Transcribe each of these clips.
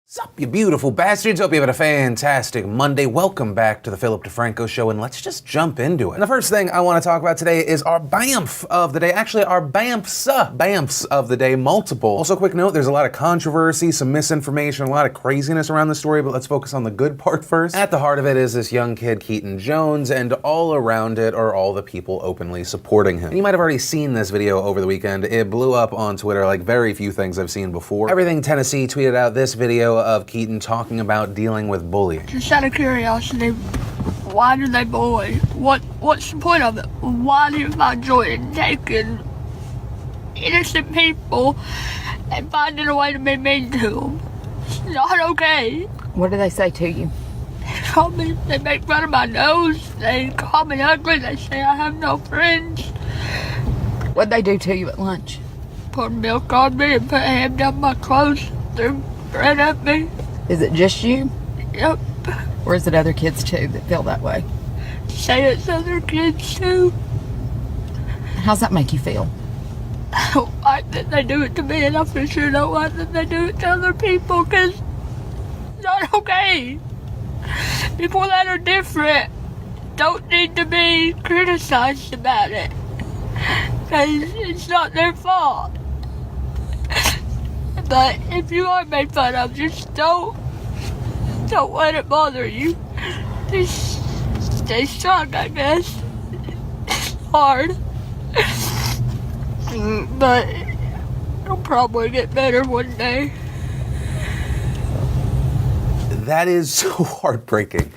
Sup, you beautiful bastards. Hope you had a fantastic Monday. Welcome back to the Philip DeFranco Show, and let's just jump into it. And the first thing I want to talk about today is our BAMF of the day. Actually, our BAMFs of the day, multiple. Also, quick note, there's a lot of controversy, some misinformation, a lot of craziness around the story, but let's focus on the good part first. At the heart of it is this young kid, Keaton Jones, and all around it are all the people openly supporting him. And you might have already seen this video over the weekend. It blew up on Twitter like very few things I've seen before. Everything Tennessee tweeted out this video of Keaton talking about dealing with bullying. Just out of curiosity, why do they bully? What's the point of it? Why do you find joy in taking innocent people and finding a way to be mean to them? It's not okay. What do they say to you? They make fun of my nose. They call me ugly. They say I have no friends. What'd they do to you at lunch? Pour milk on me and put a hand down my clothes. Threw bread at me. Is it just you? Yep. Or is it other kids too that feel that way? Say it's other kids too. How's that make you feel? I don't like that they do it to me, and I for sure don't like that they do it to other people, because it's not okay. People that are different don't need to be criticized about it, because it's not their fault. But if you are made fun of, just don't let it bother you. Just stay strong, I guess. It's hard. But it'll probably get better one day. That is so heartbreaking.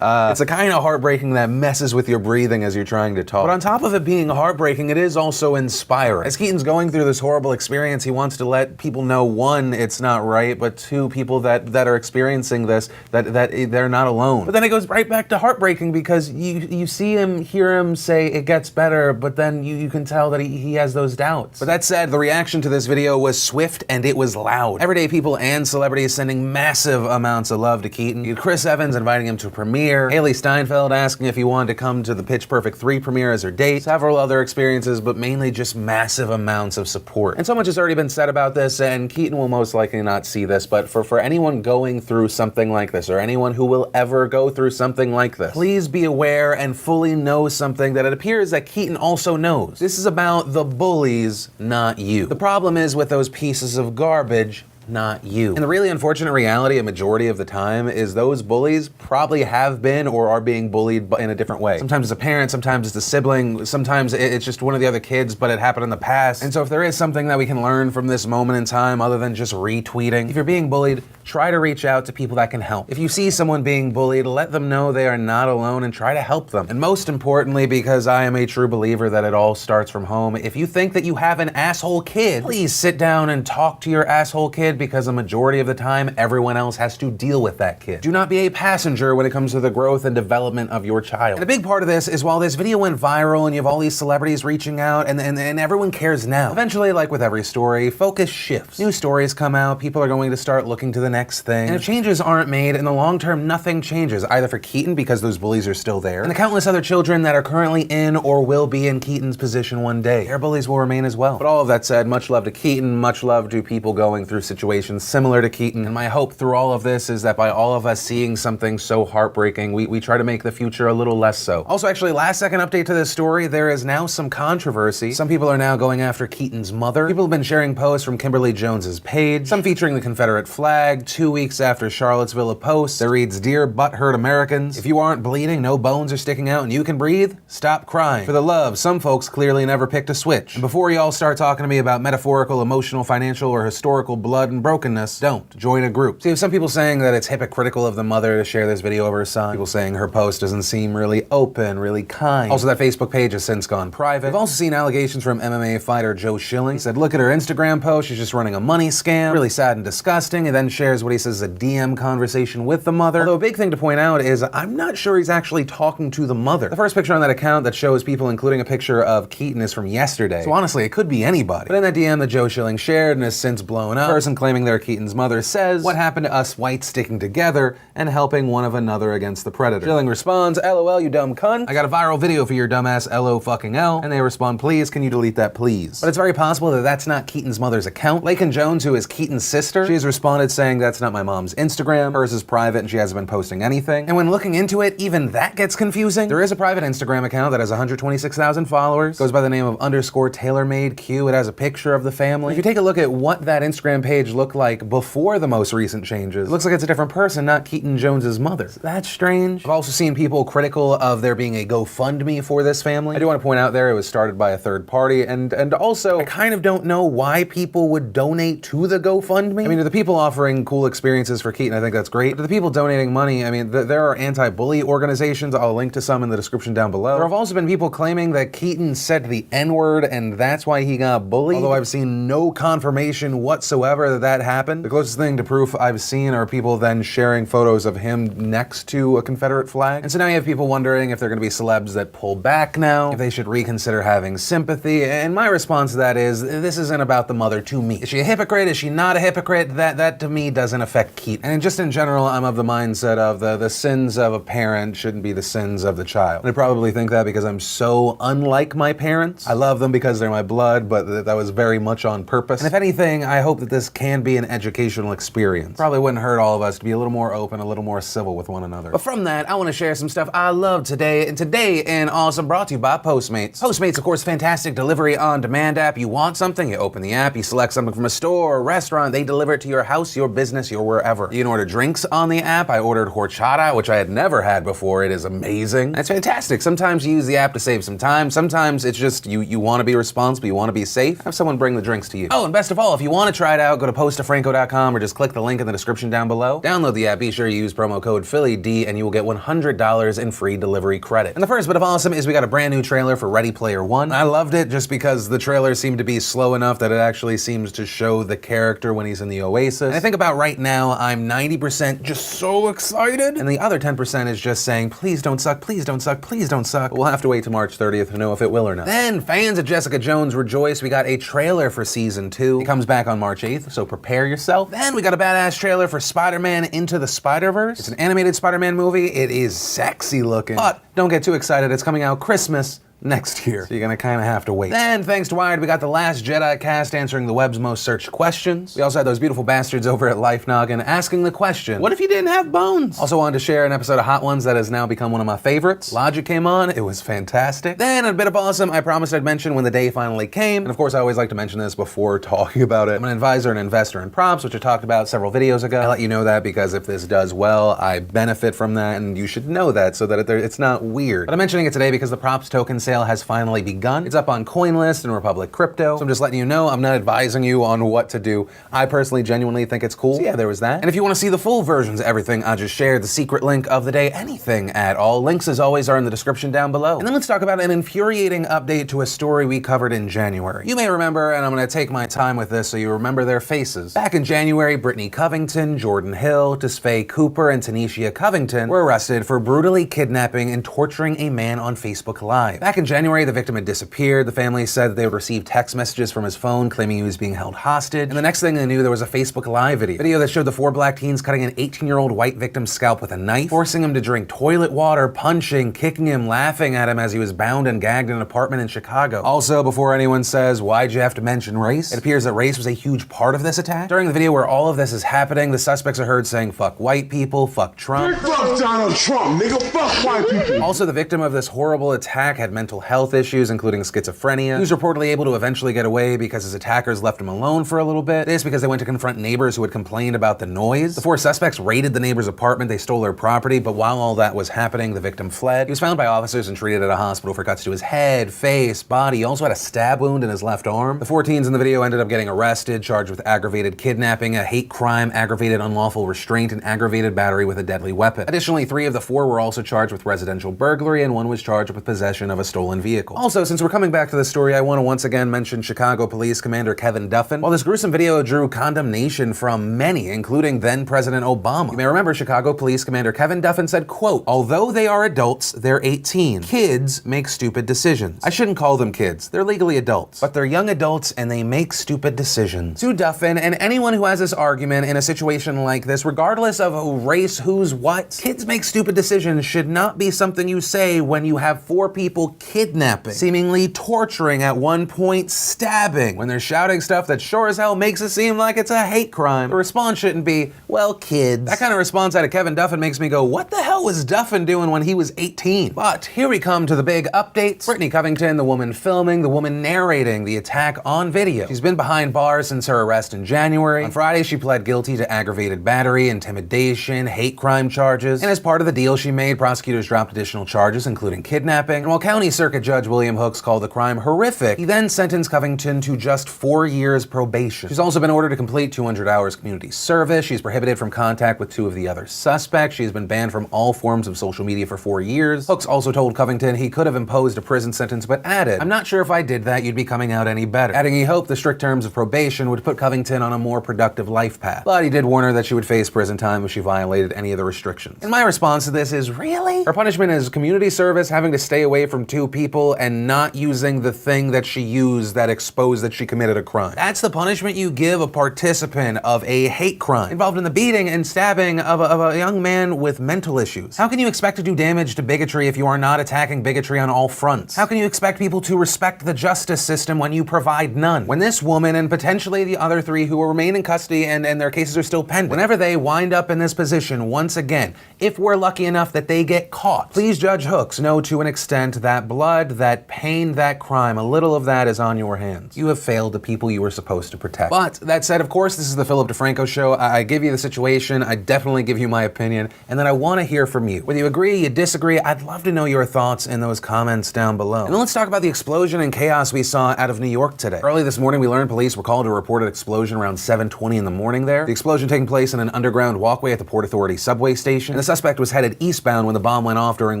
It's the kind of heartbreaking that messes with your breathing as you're trying to talk. But on top of it being heartbreaking, it is also inspiring. As Keaton's going through this horrible experience, he wants to let people know, one, it's not right, but two, people that are experiencing this, that they're not alone. But then it goes right back to heartbreaking, because you see him, hear him say it gets better, but then you can tell that he has those doubts. But that said, the reaction to this video was swift and it was loud. Everyday people and celebrities sending massive amounts of love to Keaton. You had Chris Evans inviting him to a premiere, Haley Steinfeld asking if he wanted to come to the Pitch Perfect 3 premiere as her date, several other experiences, but mainly just massive amounts of support. And so much has already been said about this, and Keaton will most likely not see this, but for anyone going through something like this, or anyone who will ever go through something like this, please be aware and fully know something that it appears that Keaton also knows. This is about the bullies, not you. The problem is with those pieces of garbage, not you. And the really unfortunate reality a majority of the time is those bullies probably have been or are being bullied in a different way. Sometimes it's a parent, sometimes it's a sibling, sometimes it's just one of the other kids, but it happened in the past. And so if there is something that we can learn from this moment in time other than just retweeting, if you're being bullied, try to reach out to people that can help. If you see someone being bullied, let them know they are not alone and try to help them. And most importantly, because I am a true believer that it all starts from home, if you think that you have an asshole kid, please sit down and talk to your asshole kid, because a majority of the time, everyone else has to deal with that kid. Do not be a passenger when it comes to the growth and development of your child. And a big part of this is, while this video went viral and you have all these celebrities reaching out and everyone cares now, eventually, like with every story, focus shifts. New stories come out, people are going to start looking to the next thing. And if changes aren't made, in the long term, nothing changes, either for Keaton, because those bullies are still there, and the countless other children that are currently in or will be in Keaton's position one day. Their bullies will remain as well. But all of that said, much love to Keaton, much love to people going through situations similar to Keaton, and my hope through all of this is that by all of us seeing something so heartbreaking, we try to make the future a little less so. Also, actually, last second update to this story, there is now some controversy. Some people are now going after Keaton's mother. People have been sharing posts from Kimberly Jones's page, some featuring the Confederate flag. 2 weeks after Charlottesville, a post that reads, "Dear butthurt Americans, if you aren't bleeding, no bones are sticking out, and you can breathe, stop crying. For the love, some folks clearly never picked a switch. And before y'all start talking to me about metaphorical, emotional, financial, or historical blood and brokenness, don't. Join a group." So you have some people saying that it's hypocritical of the mother to share this video of her son. People saying her post doesn't seem really open, really kind. Also, that Facebook page has since gone private. We've also seen allegations from MMA fighter Joe Schilling. He said, look at her Instagram post, she's just running a money scam. Really sad and disgusting. And then shares what he says is a DM conversation with the mother. Although a big thing to point out is I'm not sure he's actually talking to the mother. The first picture on that account that shows people, including a picture of Keaton, is from yesterday. So honestly, it could be anybody. But in that DM that Joe Schilling shared and has since blown up, the person claims claiming they're Keaton's mother, says, "What happened to us whites sticking together and helping one of another against the predator?" Schilling responds, "LOL, you dumb cunt. I got a viral video for your dumbass LO fucking L." And they respond, "Please, can you delete that, please?" But it's very possible that that's not Keaton's mother's account. Keaton Jones, who is Keaton's sister, she has responded saying, "That's not my mom's Instagram. Hers is private and she hasn't been posting anything." And when looking into it, even that gets confusing. There is a private Instagram account that has 126,000 followers, goes by the name of _TaylorMadeQ. It has a picture of the family. If you take a look at what that Instagram page looked like before the most recent changes, it looks like it's a different person, not Keaton Jones's mother. That's strange. I've also seen people critical of there being a GoFundMe for this family. I do want to point out there it was started by a third party, and also I kind of don't know why people would donate to the GoFundMe. I mean, to the people offering cool experiences for Keaton, I think that's great. But to the people donating money, I mean, there are anti-bully organizations. I'll link to some in the description down below. There have also been people claiming that Keaton said the N-word and that's why he got bullied, although I've seen no confirmation whatsoever that that happened. The closest thing to proof I've seen are people then sharing photos of him next to a Confederate flag. And so now you have people wondering if they're gonna be celebs that pull back now, if they should reconsider having sympathy. And my response to that is, this isn't about the mother to me. Is she a hypocrite? Is she not a hypocrite? That to me doesn't affect Keaton. And just in general, I'm of the mindset of the sins of a parent shouldn't be the sins of the child. And I probably think that because I'm so unlike my parents. I love them because they're my blood, but that was very much on purpose. And if anything, I hope that this can be an educational experience. Probably wouldn't hurt all of us to be a little more open, a little more civil with one another. But from that, I want to share some stuff I love today. And today in Awesome, brought to you by Postmates. Postmates, of course, fantastic delivery on demand app. You want something, you open the app, you select something from a store or restaurant, they deliver it to your house, your business, your wherever. You can order drinks on the app. I ordered horchata, which I had never had before. It is amazing. It's fantastic. Sometimes you use the app to save some time. Sometimes it's just you want to be responsible, you want to be safe. Have someone bring the drinks to you. Oh, and best of all, if you want to try it out, go to postofranco.com or just click the link in the description down below. Download the app, be sure you use promo code PhillyD and you will get $100 in free delivery credit. And the first bit of awesome is we got a brand new trailer for Ready Player One. I loved it just because the trailer seemed to be slow enough that it actually seems to show the character when he's in the Oasis. And I think about right now, I'm 90% just so excited, and the other 10% is just saying, please don't suck, please don't suck, please don't suck. We'll have to wait till March 30th to know if it will or not. Then, fans of Jessica Jones rejoice, we got a trailer for season 2. It comes back on March 8th, so prepare yourself. Then we got a badass trailer for Spider-Man Into the Spider-Verse. It's an animated Spider-Man movie. It is sexy looking, but don't get too excited. It's coming out Christmas next year, so you're gonna kind of have to wait. Then, thanks to Wired, we got The Last Jedi cast answering the web's most searched questions. We also had those beautiful bastards over at Life Noggin asking the question, what if you didn't have bones? Also wanted to share an episode of Hot Ones that has now become one of my favorites. Logic came on, it was fantastic. Then, a bit of awesome, I promised I'd mention when the day finally came, and of course I always like to mention this before talking about it. I'm an advisor and investor in props, which I talked about several videos ago. I let you know that because if this does well, I benefit from that, and you should know that so that it's not weird. But I'm mentioning it today because the props token sale has finally begun. It's up on CoinList and Republic Crypto, so I'm just letting you know I'm not advising you on what to do. I personally genuinely think it's cool. So yeah, there was that. And if you want to see the full versions of everything I just shared, the secret link of the day, anything at all, links as always are in the description down below. And then let's talk about an infuriating update to a story we covered in January. You may remember, and I'm going to take my time with this so you remember their faces. Back in January, Brittany Covington, Jordan Hill, Tesfaye Cooper, and Tanisha Covington were arrested for brutally kidnapping and torturing a man on Facebook Live. Back in January, the victim had disappeared. The family said that they would receive text messages from his phone claiming he was being held hostage. And the next thing they knew, there was a Facebook Live video that showed the 4 black teens cutting an 18-year-old white victim's scalp with a knife, forcing him to drink toilet water, punching, kicking him, laughing at him as he was bound and gagged in an apartment in Chicago. Also, before anyone says, why'd you have to mention race? It appears that race was a huge part of this attack. During the video where all of this is happening, the suspects are heard saying, fuck white people, fuck Trump. Fuck Donald Trump, nigga, fuck white people. Also, the victim of this horrible attack had mental health issues, including schizophrenia. He was reportedly able to eventually get away because his attackers left him alone for a little bit. This because they went to confront neighbors who had complained about the noise. The 4 suspects raided the neighbor's apartment, they stole their property, but while all that was happening, the victim fled. He was found by officers and treated at a hospital for cuts to his head, face, body. He also had a stab wound in his left arm. The 4 teens in the video ended up getting arrested, charged with aggravated kidnapping, a hate crime, aggravated unlawful restraint, and aggravated battery with a deadly weapon. Additionally, 3 of the 4 were also charged with residential burglary, and 1 was charged with possession of a stolen stolen vehicle. Also, since we're coming back to this story, I want to once again mention Chicago Police Commander Kevin Duffin. While this gruesome video drew condemnation from many, including then President Obama, you may remember Chicago Police Commander Kevin Duffin said, quote, "Although they are adults, they're 18. Kids make stupid decisions. I shouldn't call them kids. They're legally adults. But they're young adults and they make stupid decisions." To Duffin and anyone who has this argument in a situation like this, regardless of race, who's what, kids make stupid decisions should not be something you say when you have 4 people kidnapping, seemingly torturing, at one point stabbing, when they're shouting stuff that sure as hell makes it seem like it's a hate crime. The response shouldn't be, "Well, kids." That kind of response out of Kevin Duffin makes me go, what the hell was Duffin doing when he was 18? But here we come to the big updates. Brittany Covington, the woman filming, the woman narrating the attack on video. She's been behind bars since her arrest in January. On Friday, she pled guilty to aggravated battery, intimidation, hate crime charges. And as part of the deal she made, prosecutors dropped additional charges, including kidnapping. And while County Circuit Judge William Hooks called the crime horrific, he then sentenced Covington to just 4 years probation. She's also been ordered to complete 200 hours community service. She's prohibited from contact with 2 of the other suspects. She's been banned from all forms of social media for 4 years. Hooks also told Covington he could have imposed a prison sentence, but added, "I'm not sure if I did that, you'd be coming out any better." Adding he hoped the strict terms of probation would put Covington on a more productive life path. But he did warn her that she would face prison time if she violated any of the restrictions. And my response to this is, really? Her punishment is community service, having to stay away from 2 people, and not using the thing that she used that exposed that she committed a crime. That's the punishment you give a participant of a hate crime involved in the beating and stabbing of a young man with mental issues. How can you expect to do damage to bigotry if you are not attacking bigotry on all fronts? How can you expect people to respect the justice system when you provide none? When this woman and potentially the other 3 who will remain in custody and their cases are still pending, whenever they wind up in this position once again, if we're lucky enough that they get caught, please Judge Hooks know to an extent that blood, that pain, that crime, a little of that is on your hands. You have failed the people you were supposed to protect. But that said, of course, this is the Philip DeFranco show. I give you the situation, I definitely give you my opinion, and then I want to hear from you. Whether you agree, you disagree, I'd love to know your thoughts in those comments down below. And then let's talk about the explosion and chaos we saw out of New York today. Early this morning, we learned police were called to report an explosion around 7:20 in the morning there. The explosion taking place in an underground walkway at the Port Authority subway station. And the suspect was headed eastbound when the bomb went off during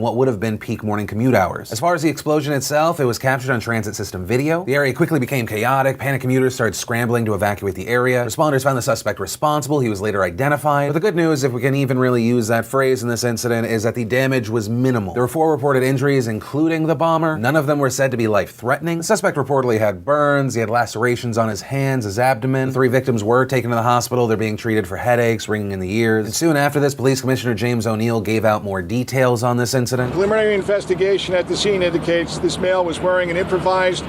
what would have been peak morning commute hours. As far as the explosion itself, it was captured on transit system video. The area quickly became chaotic. Panicked commuters started scrambling to evacuate the area. Responders found the suspect responsible. He was later identified. But the good news, if we can even really use that phrase in this incident, is that the damage was minimal. There were 4 reported injuries, including the bomber. None of them were said to be life-threatening. The suspect reportedly had burns. He had lacerations on his hands, his abdomen. The 3 victims were taken to the hospital. They're being treated for headaches, ringing in the ears. And soon after this, Police Commissioner James O'Neill gave out more details on this incident. Preliminary investigation at the scene indicates this male was wearing an improvised,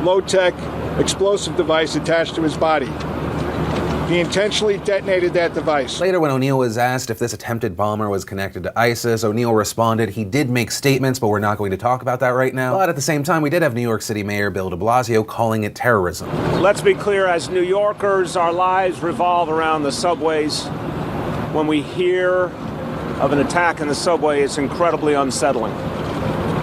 low-tech explosive device attached to his body. He intentionally detonated that device. Later, when O'Neill was asked if this attempted bomber was connected to ISIS, O'Neill responded he did make statements, but we're not going to talk about that right now. But at the same time, we did have New York City Mayor Bill de Blasio calling it terrorism. Let's be clear, as New Yorkers, our lives revolve around the subways. When we hear of an attack in the subway, it's incredibly unsettling.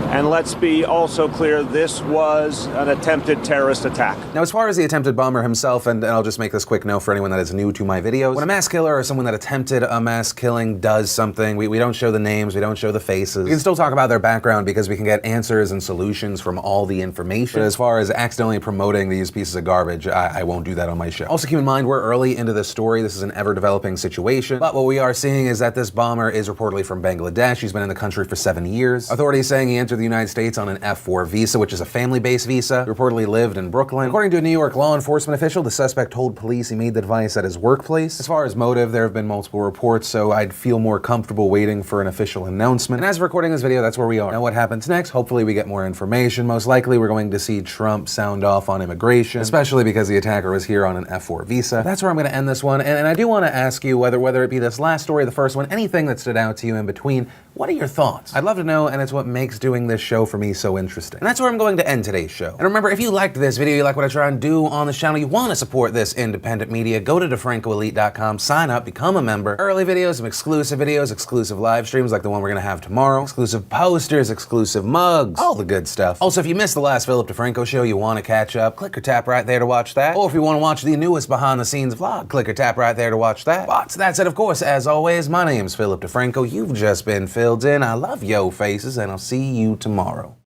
And let's be also clear, this was an attempted terrorist attack. Now, as far as the attempted bomber himself, and I'll just make this quick note for anyone that is new to my videos, when a mass killer or someone that attempted a mass killing does something, we don't show the names, we don't show the faces. We can still talk about their background because we can get answers and solutions from all the information. But as far as accidentally promoting these pieces of garbage, I won't do that on my show. Also keep in mind, we're early into this story. This is an ever-developing situation. But what we are seeing is that this bomber is reportedly from Bangladesh. He's been in the country for 7 years. Authorities saying he entered the United States on an F4 visa, which is a family-based visa. He reportedly lived in Brooklyn. According to a New York law enforcement official, the suspect told police he made the device at his workplace. As far as motive, there have been multiple reports, so I'd feel more comfortable waiting for an official announcement. And as of recording this video, that's where we are. Now what happens next? Hopefully we get more information. Most likely we're going to see Trump sound off on immigration, especially because the attacker was here on an F4 visa. That's where I'm going to end this one. And I do want to ask you, whether it be this last story or the first one, anything that stood out to you in between, what are your thoughts? I'd love to know, and it's what makes doing this show for me so interesting. And that's where I'm going to end today's show. And remember, if you liked this video, you like what I try and do on this channel, you want to support this independent media, go to DeFrancoElite.com, sign up, become a member. Early videos, some exclusive videos, exclusive live streams like the one we're going to have tomorrow, exclusive posters, exclusive mugs, all the good stuff. Also, if you missed the last Philip DeFranco show, you want to catch up, click or tap right there to watch that. Or if you want to watch the newest behind the scenes vlog, click or tap right there to watch that. But that's it, of course. As always, my name's Philip DeFranco. You've just been filled in. I love yo faces, and I'll see you tomorrow.